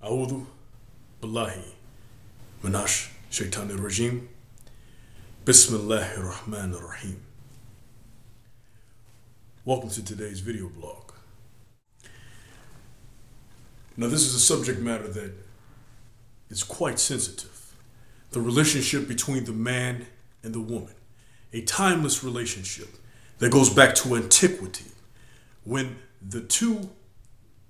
A'udhu Billahi Minash Shaitanir Rajim. Bissmillah Rahim. Welcome to today's video blog. Now, this is a subject matter that is quite sensitive. The relationship between the man and the woman. A timeless relationship that goes back to antiquity, when the two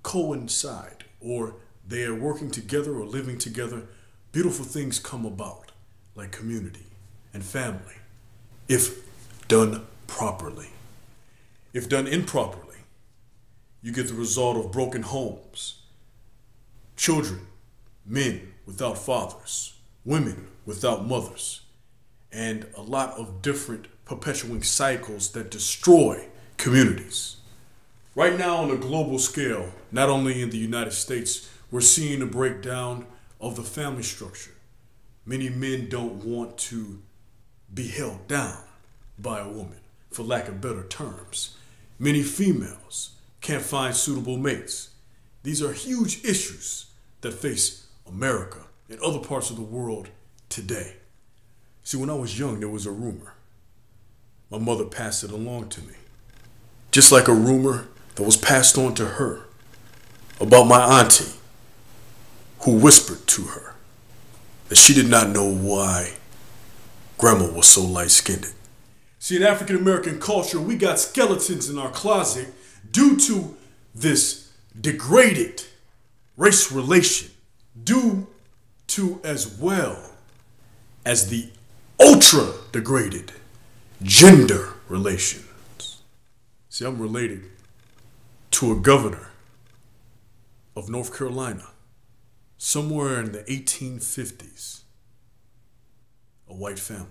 coincide or they are working together or living together. Beautiful things come about, like community and family, if done properly. If done improperly, you get the result of broken homes, children, men without fathers, women without mothers, and a lot of different perpetuating cycles that destroy communities. Right now, on a global scale, not only in the United States, we're seeing a breakdown of the family structure. Many men don't want to be held down by a woman, for lack of better terms. Many females can't find suitable mates. These are huge issues that face America and other parts of the world today. See, when I was young, there was a rumor. My mother passed it along to me. Just like a rumor that was passed on to her about my auntie, who whispered to her that she did not know why grandma was so light-skinned. See, in African American culture, we got skeletons in our closet due to this degraded race relation, due to as well as the ultra degraded gender relations. See, I'm related to a governor of North Carolina somewhere in the 1850s, a white family.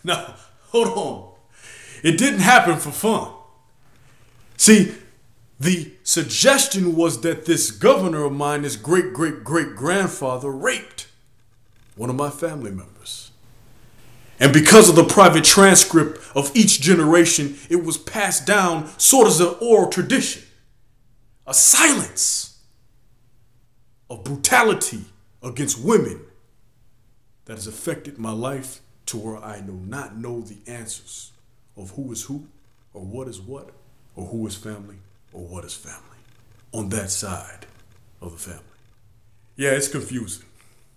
Now, hold on. It didn't happen for fun. See, the suggestion was that this governor of mine, his great-great-great-grandfather, raped one of my family members. And because of the private transcript of each generation, it was passed down sort of as an oral tradition. A silence of brutality against women that has affected my life to where I do not know the answers of who is who, or what is what, or who is family, or what is family on that side of the family. Yeah, it's confusing.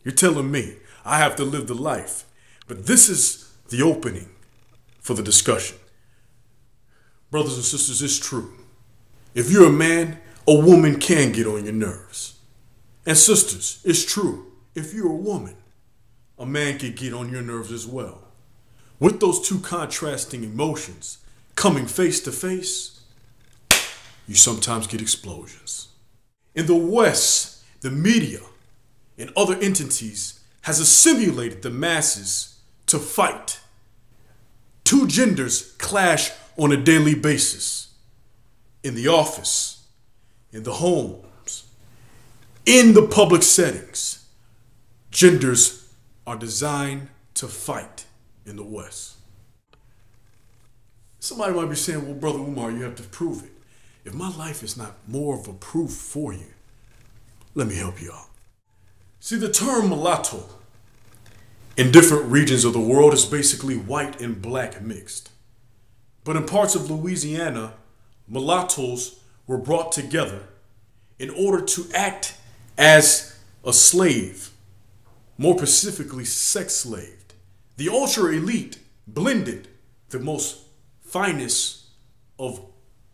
You're telling me I have to live the life, but this is the opening for the discussion. Brothers and sisters, it's true. If you're a man, a woman can get on your nerves. And sisters, it's true. If you're a woman, a man can get on your nerves as well. With those two contrasting emotions coming face to face, you sometimes get explosions. In the West, the media and other entities has assimilated the masses to fight. Two genders clash on a daily basis. In the office, in the homes, in the public settings, genders are designed to fight in the West. Somebody might be saying, well, Brother Umar, you have to prove it. If my life is not more of a proof for you, let me help you out. See, the term mulatto in different regions of the world is basically white and black mixed. But in parts of Louisiana, mulattoes were brought together in order to act as a slave, more specifically sex slaved. The ultra elite blended the most finest of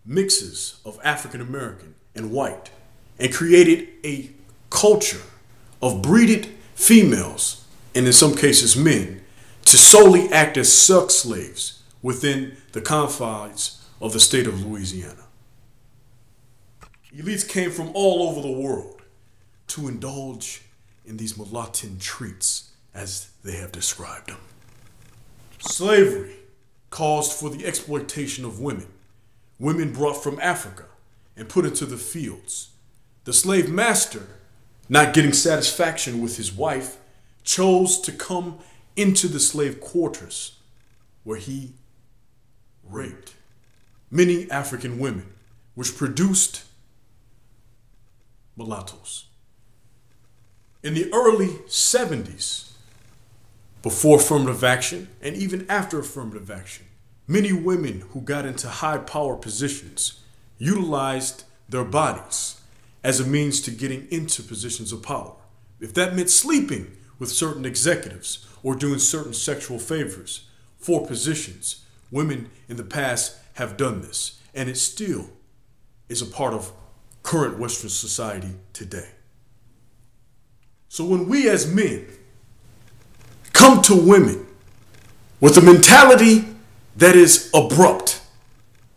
mixes of African American and white and created a culture of breeded females, and in some cases men, to solely act as sex slaves within the confines of the state of Louisiana. Elites came from all over the world to indulge in these mulattoan treats, as they have described them. Slavery caused for the exploitation of women. Women brought from Africa and put into the fields. The slave master, not getting satisfaction with his wife, chose to come into the slave quarters, where he raped many African women, which produced mulattoes. In the early 70s, before affirmative action and even after affirmative action, many women who got into high power positions utilized their bodies as a means to getting into positions of power. If that meant sleeping with certain executives or doing certain sexual favors for positions, women in the past have done this, and it still is a part of current Western society today. So when we as men come to women with a mentality that is abrupt,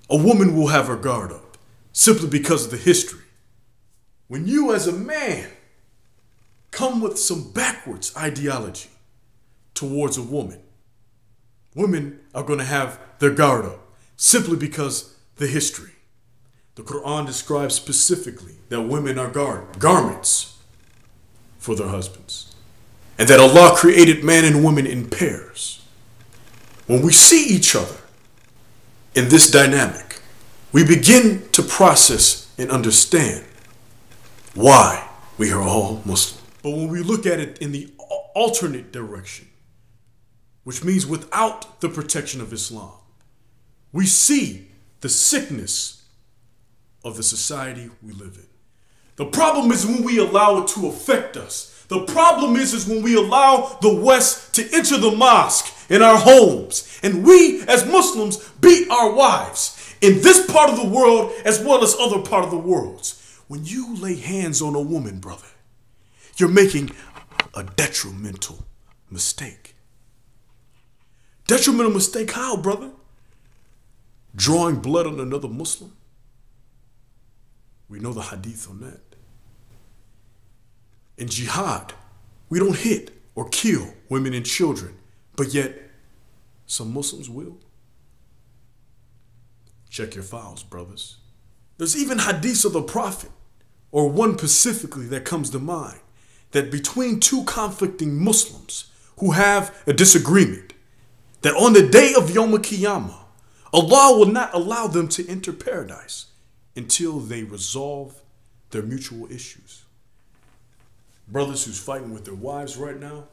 a woman will have her guard up simply because of the history. When you as a man come with some backwards ideology towards a woman, women are going to have their guard up simply because the history. The Quran describes specifically that women are garments for their husbands, and that Allah created man and woman in pairs. When we see each other in this dynamic, we begin to process and understand why we are all Muslim. But when we look at it in the alternate direction, which means without the protection of Islam, we see the sickness of the society we live in. The problem is when we allow it to affect us. The problem is when we allow the West to enter the mosque in our homes, and we as Muslims beat our wives in this part of the world as well as other part of the world. When you lay hands on a woman, brother, you're making a detrimental mistake. Detrimental mistake how, brother? Drawing blood on another Muslim? We know the hadith on that. In jihad, we don't hit or kill women and children, but yet some Muslims will. Check your files, brothers. There's even hadiths of the Prophet, or one specifically that comes to mind, that between two conflicting Muslims who have a disagreement, that on the day of Yom Kippur, Allah will not allow them to enter paradise until they resolve their mutual issues. Brothers who's fighting with their wives right now,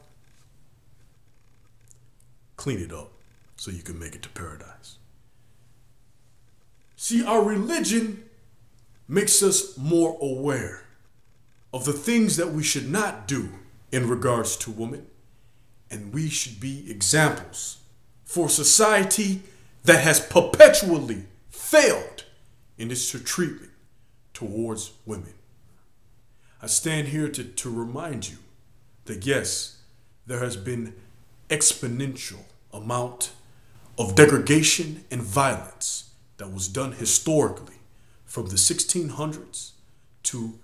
clean it up so you can make it to paradise. See, our religion makes us more aware of the things that we should not do in regards to women, and we should be examples for society that has perpetually failed in its treatment towards women. I stand here to remind you that yes, there has been exponential amount of degradation and violence that was done historically from the 1600s to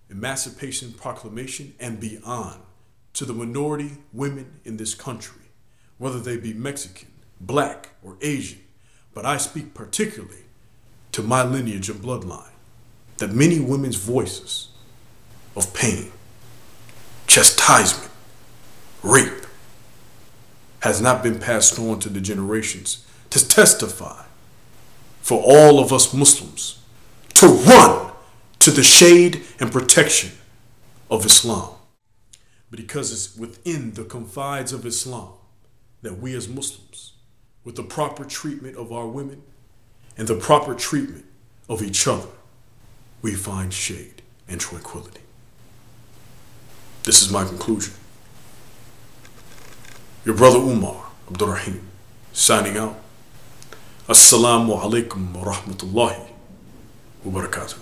Emancipation Proclamation and beyond to the minority women in this country, whether they be Mexican, black, or Asian. But I speak particularly to my lineage and bloodline, that many women's voices of pain, chastisement, rape has not been passed on to the generations to testify for all of us Muslims to run to the shade and protection of Islam. Because it's within the confines of Islam that we as Muslims, with the proper treatment of our women and the proper treatment of each other, we find shade and tranquility. This is my conclusion. Your brother Umar Abdurrahim, signing out. Assalamu alaikum wa rahmatullahi wa barakatuh.